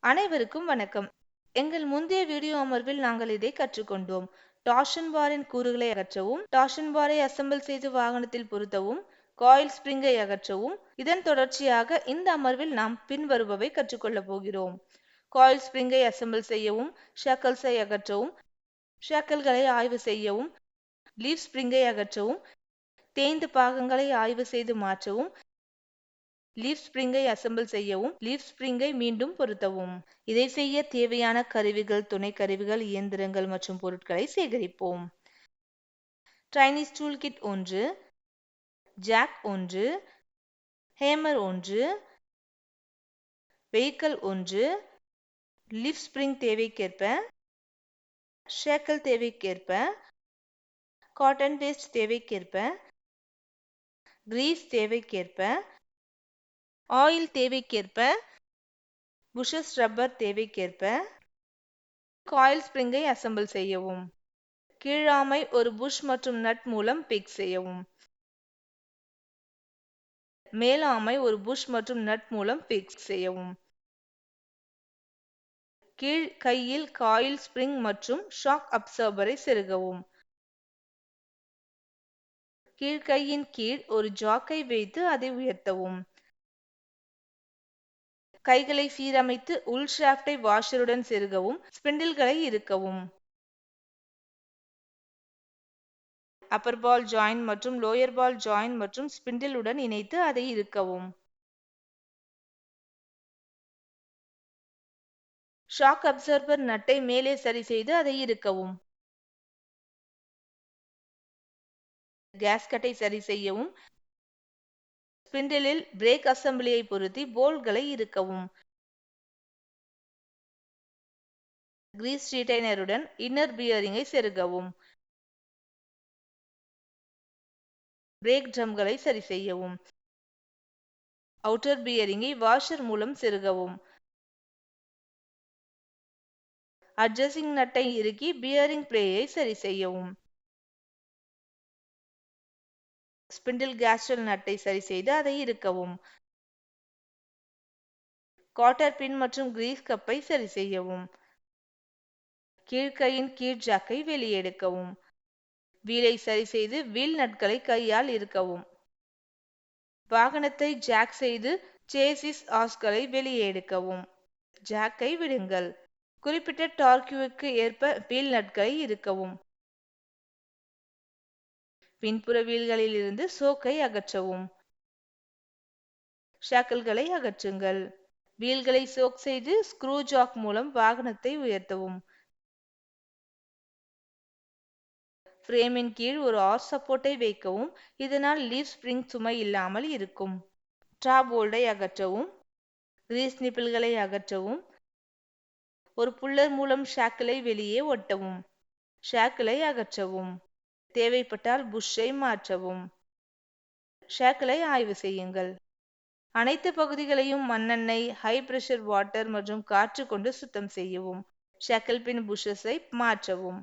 அனைவருக்கும் வணக்கம். எங்கள் முந்தைய வீடியோ அமர்வில் நாங்கள் இதை கற்றுக்கொண்டோம். டார்ஷன் பாரின் கூறுகளை அகற்றவும், டார்ஷன் பாரை அசெம்பிள் செய்து வாகனத்தில் பொருத்தவும், காயில் ஸ்பிரிங்கை அகற்றவும். இதன் தொடர்ச்சியாக இந்த அமர்வில் நாம் பின்வருபவை கற்றுக்கொள்ளப் போகிறோம். காயில் ஸ்பிரிங்கை அசெம்பிள் செய்யவும், ஷாக்கல்ஸை அகற்றவும், ஷாக்கல்களை ஆய்வு செய்யவும், லீஃப் ஸ்பிரிங்கை அகற்றவும், தேய்ந்த பாகங்களை ஆய்வு செய்து மாற்றவும், லீஃப் ஸ்பிரிங்கை அசெம்பிள் செய்யவும், லீஃப் ஸ்பிரிங்கை மீண்டும் பொருத்தவும். இதை செய்ய தேவையான கருவிகள், துணை கருவிகள், இயந்திரங்கள் மற்றும் பொருட்களை சேகரிப்போம். Trainees tool kit 1, jack 1, hammer 1, vehicle 1, leaf spring தேவைக்கேற்ப, ஷேக்கல் தேவைக்கேற்ப, காட்டன் பேஸ்ட் தேவைக்கேற்ப, கிரீஸ் தேவைக்கேற்ப, ஆயில் தேவைக்கேற்ப, புஷஸ் ரப்பர் தேவைக்கேற்ப. காயில் ஸ்பிரிங்கை அசெம்பிள் செய்யவும். கீழாமை ஒரு புஷ் மற்றும் நட் மூலம் பிக் செய்யவும். மேலாமை ஒரு புஷ் மற்றும் நட் மூலம் பிக்ஸ் செய்யவும். கீழ் கையில் காயில் ஸ்பிரிங் மற்றும் ஷாக் அப்சர்பரை செருகவும். கீழ்கையின் கீழ் ஒரு ஜாக்கை வைத்து அதை உயர்த்தவும். கைகளை சீரமைத்து உள் ஷாஃப்டை வாஷருடன் செருகவும், ஸ்பிண்டில்களை இறுக்கவும். அப்பர் பால் ஜாயிண்ட் மற்றும் லோயர் பால் ஜாயிண்ட் மற்றும் ஸ்பிண்டில் உடன் இணைத்து அதை இறுக்கவும். ஷாக் அப்சர்பர் நட்டை மேலே சரி செய்து அதை இறுக்கவும். கேஸ்கட்டை சரி செய்யவும். ஸ்பிண்டிலில் பிரேக் அசெம்பிளியை பொருத்தி போல்ட்களை இறுக்கவும். கிரீஸ் ரீடைனருடன் இன்னர் பியரிங்கை செருகவும். பிரேக் ட்ரம்களை சரி செய்யவும். அவுட்டர் பியரிங்கை வாஷர் மூலம் செருகவும். அட்ஜஸ்டிங் நட்டை இறுக்கி பியரிங் பிளேயை சரி செய்யவும். ஸ்பிண்டில் கேஸ்ட்ரல் நட்டை சரி செய்து அதை இறுக்கவும். காட்டர் பின் மற்றும் கிரீஸ் கப்பை சரி செய்யவும். கீழ்கையின் கீழ் ஜாக்கை வெளியே எடுக்கவும். வீலை சரி செய்து வீல் நட்களை கையால் இறுக்கவும். வாகனத்தை ஜாக் செய்து சேசிஸ் ஆஸ்களை வெளியே எடுக்கவும். ஜாக்கை விடுங்கள். குறிப்பிட்ட டார்க்யூவுக்கு ஏற்ப வீல் நட்களை இறுக்கவும். பின்புற வீல்களில் இருந்து சோக்கை அகற்றவும். ஷாக்கல்களை அகற்றுங்கள். வீல்களை சோக் செய்து ஸ்க்ரூ ஜாக் மூலம் வாகனத்தை உயர்த்தவும். ஃப்ரேமின் கீழ் ஒரு ஆர் சப்போர்ட்டை வைக்கவும். இதனால் லீஃப் ஸ்பிரிங் சுமை இல்லாமல் இருக்கும். டாப் போல்டை அகற்றவும். கிரீஸ் நிப்பிள்களை அகற்றவும். ஒரு புல்லர் மூலம் ஷாக்கிளை வெளியே ஒட்டவும். ஷாக்கிளை அகற்றவும். தேவைப்பட்டால் புஷ்ஷை மாற்றவும். ஷாக்கிளை ஆய்வு செய்யுங்கள். அனைத்து பகுதிகளையும் மண்ணெண்ணெய், ஹை பிரஷர் வாட்டர் மற்றும் காற்று கொண்டு சுத்தம் செய்யவும். ஷாக்கிள் பின் புஷஸை மாற்றவும்.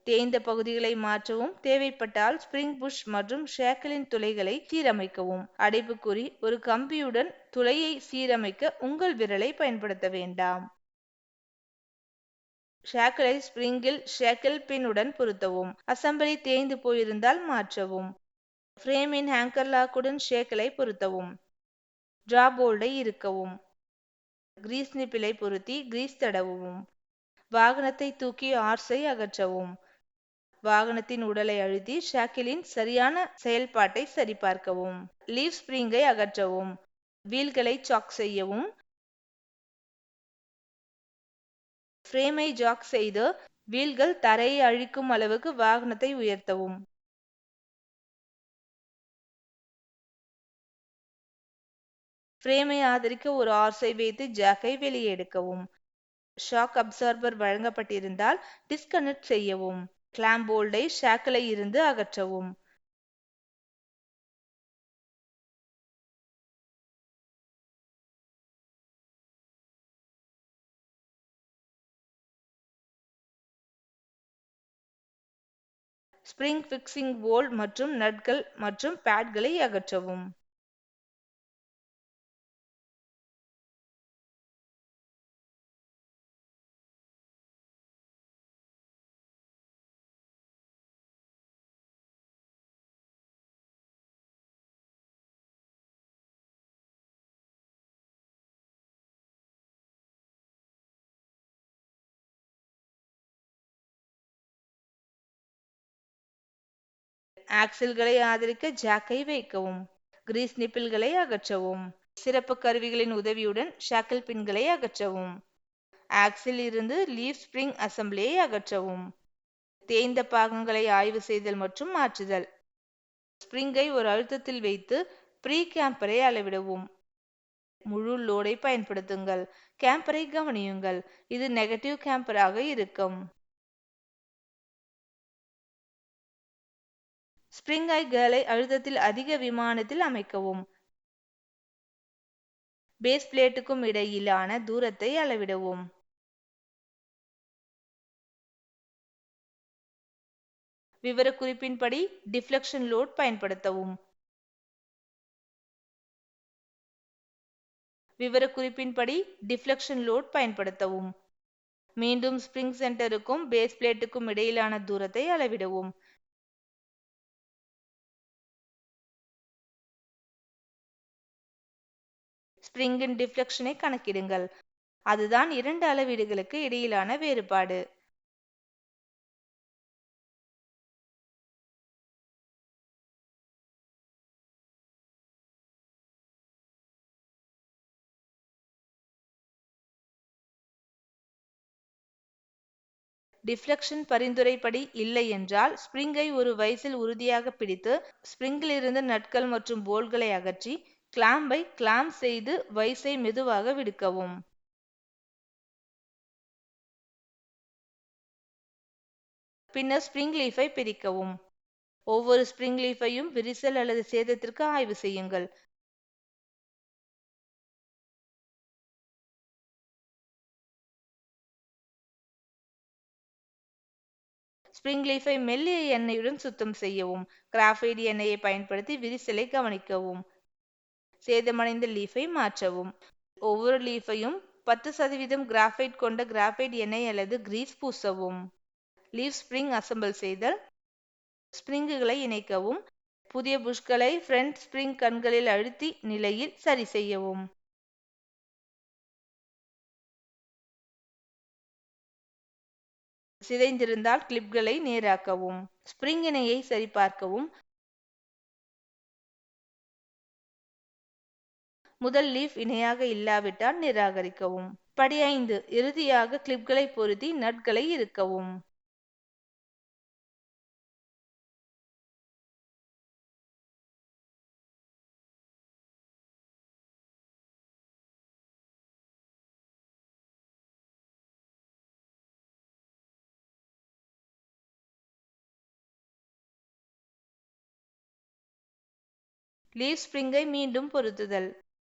தேய்ந்த பகுதிகளை மாற்றவும். தேவைப்பட்டால் ஸ்பிரிங் புஷ் மற்றும் ஷாக்கிளின் துளைகளை சீரமைக்கவும். அடைப்புக்குறி ஒரு கம்பியுடன் துளையை சீரமைக்க உங்கள் விரலை பயன்படுத்த வேண்டாம். ஷாக்கிளை ஸ்பிரிங்கில் ஷாக்கிள் பின் உடன் பொருத்தவும். அசெம்பிளி தேய்ந்து போயிருந்தால் மாற்றவும். ஃப்ரேமின் ஹேங்கர் லாக்குடன் ஷாக்கிளை பொருத்தவும். டிராப் போல்டை இறுக்கவும். கிரீஸ் நிப்பிலை பொருத்தி கிரீஸ் தடவவும். வாகனத்தை தூக்கி ஆர்ஸை அகற்றவும். வாகனத்தின் உடலை அழுத்தி ஷாக்கிளின் சரியான செயல்பாட்டை சரிபார்க்கவும். லீஃப் ஸ்பிரிங்கை அகற்றவும். வீல்களை சாக் செய்யவும். ஃப்ரேமை ஜாக் செய்து வீல்கள் தரையை அழிக்கும் அளவுக்கு வாகனத்தை உயர்த்தவும். ஃப்ரேமை ஆதரிக்க ஒரு ஆர்ஸை வைத்து ஜாக்கை வெளியே எடுக்கவும். ஷாக் அப்சார்பர் வழங்கப்பட்டிருந்தால் டிஸ்கனெக்ட் செய்யவும். கிளாம்ப் போல்டை ஷாக்கிளை இருந்து அகற்றவும். ஸ்பிரிங் ஃபிக்சிங் போல்ட் மற்றும் நட்கள் மற்றும் பேட்களை அகற்றவும். ஆக்சில்களை ஆதரிக்க ஜாக்கை வைக்கவும். கிரீஸ் நிப்பில்களை அகற்றவும். சிறப்பு கருவிகளின் உதவியுடன் ஷாக்கிள் பின்களை அகற்றவும். ஆக்சில் இருந்து லீஃப் ஸ்பிரிங் அசெம்பிளியை அகற்றவும். தேய்ந்த பாகங்களை ஆய்வு செய்தல் மற்றும் மாற்றுதல். ஸ்பிரிங்கை ஒரு அழுத்தத்தில் வைத்து ப்ரீ கேம்பரை அளவிடவும். முழு லோடை பயன்படுத்துங்கள். கேம்பரை கவனியுங்கள். இது நெகட்டிவ் கேம்பராக இருக்கும். ஸ்பிரிங் ஐகளை அழுத்தத்தில் அதிக விமானத்தில் அமைக்கவும். பேஸ் பிளேட்டுக்கும் இடையிலான தூரத்தை அளவிடவும். விவரக்குறிப்பின்படி டிஃப்ளெக்ஷன் லோட் பயன்படுத்தவும். விவரக்குறிப்பின்படி டிஃப்ளெக்ஷன் லோட் பயன்படுத்தவும். மீண்டும் ஸ்பிரிங் சென்டருக்கும் பேஸ் பிளேட்டுக்கும் இடையிலான தூரத்தை அளவிடவும். ஸ்பிரிங்கின் டிஃப்ளெக்ஷனை கணக்கிடுங்கள். அதுதான் இரண்டு அளவீடுகளுக்கு இடையிலான வேறுபாடு. டிஃப்ளெக்ஷன் பரிந்துரைப்படி இல்லை என்றால் ஸ்பிரிங்கை ஒரு வைஸில் உறுதியாக பிடித்து ஸ்பிரிங்கிலிருந்து நட்கள் மற்றும் போல்ட்களை அகற்றி கிளாம்பை கிளாம்ப் செய்து வைஸை மெதுவாக விடுக்கவும். பின்னர் ஸ்பிரிங் லீஃபை பிரிக்கவும். ஒவ்வொரு ஸ்பிரிங் லீஃபையும் விரிசல் அல்லது சேதத்திற்கு ஆய்வு செய்யுங்கள். ஸ்பிரிங் லீஃபை மெல்லிய எண்ணெயுடன் சுத்தம் செய்யவும். கிராஃபைட் எண்ணெயை பயன்படுத்தி விரிசலை கவனிக்கவும். சேதமடைந்த லீஃபை மாற்றவும். ஒவ்வொரு லீஃபையும் 10% கிராஃபைட் கொண்ட கிராஃபைட் எண்ணெய் அல்லது கிரீஸ் பூசவும். லீஃப் ஸ்பிரிங் அசெம்பிள் செய்தல். ஸ்பிரிங்குகளை இணைக்கவும். புதிய புஷ்களை ஃப்ரண்ட் ஸ்பிரிங் கண்களில் அழுத்தி நிலையில் சரி செய்யவும். சிதைந்திருந்தால் கிளிப்களை நேராக்கவும். ஸ்பிரிங் இணையை சரிபார்க்கவும். முதல் லீஃப் இணையாக இல்லாவிட்டால் நிராகரிக்கவும். படி 5 இறுதியாக கிளிப்களை பொருத்தி நட்களை இறுக்கவும். லீஃப் ஸ்பிரிங்கை மீண்டும் பொருத்துதல்.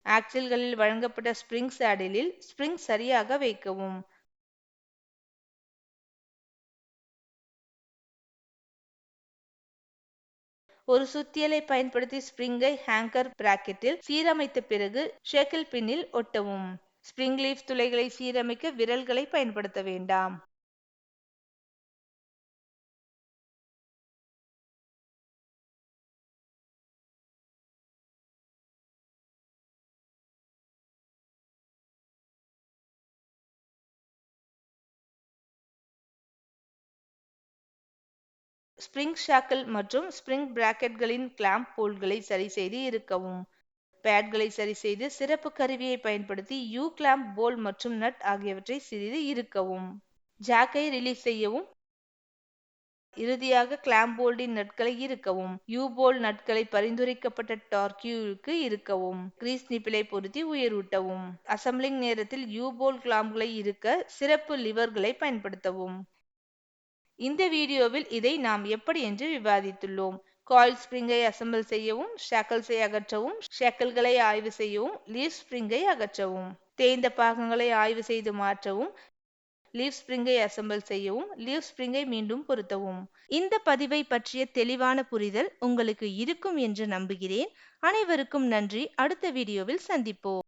ஆக்சில்களில் வழங்கப்பட்ட ஸ்பிரிங் சேடிலில் ஸ்பிரிங் சரியாக வைக்கவும். ஒரு சுத்தியலை பயன்படுத்தி ஸ்பிரிங்கை ஹேங்கர் பிராக்கெட்டில் சீரமைத்த பிறகு ஷேக்கிள் பின்னில் ஒட்டவும். ஸ்பிரிங் லீஃப் துளைகளை சீரமைக்க விரல்களை பயன்படுத்த வேண்டாம். ஸ்பிரிங் ஷாக்கிள் மற்றும் ஸ்பிரிங் பிராக்கெட்களின் கிளாம்ப் போல்ட்களை சரிசெய்து இறுக்கவும். பேட்களை சரிசெய்து சிறப்பு கருவியை பயன்படுத்தி யூ கிளாம்ப் போல்ட் மற்றும் நட் ஆகியவற்றை சிறிது இறுக்கவும். ஜாக்கை ரிலீஸ் செய்யவும். இறுதியாக கிளாம்ப் போல்டின் நட்களை இறுக்கவும். யூ போல்ட் நட்களை பரிந்துரைக்கப்பட்ட டார்க்யூக்கு இறுக்கவும். கிரீஸ் நிப்பிலை பொருத்தி உயரூட்டவும். அசம்பிளிங் நேரத்தில் யூ போல்ட் கிளாம்ப்களை இறுக்க சிறப்பு லிவர்களை பயன்படுத்தவும். இந்த வீடியோவில் இதை நாம் எப்படி என்று விவாதித்துள்ளோம். காயில் ஸ்பிரிங்கை அசெம்பிள் செய்யவும், ஷாக்கிள்ஸை அகற்றவும், ஷாக்கிள்களை ஆய்வு செய்யவும், லீஃப் ஸ்பிரிங்கை அகற்றவும், தேய்ந்த பாகங்களை ஆய்வு செய்து மாற்றவும், லீஃப் ஸ்பிரிங்கை அசெம்பிள் செய்யவும், லீஃப் ஸ்பிரிங்கை மீண்டும் பொருத்தவும். இந்த பதிவை பற்றிய தெளிவான புரிதல் உங்களுக்கு இருக்கும் என்று நம்புகிறேன். அனைவருக்கும் நன்றி. அடுத்த வீடியோவில் சந்திப்போம்.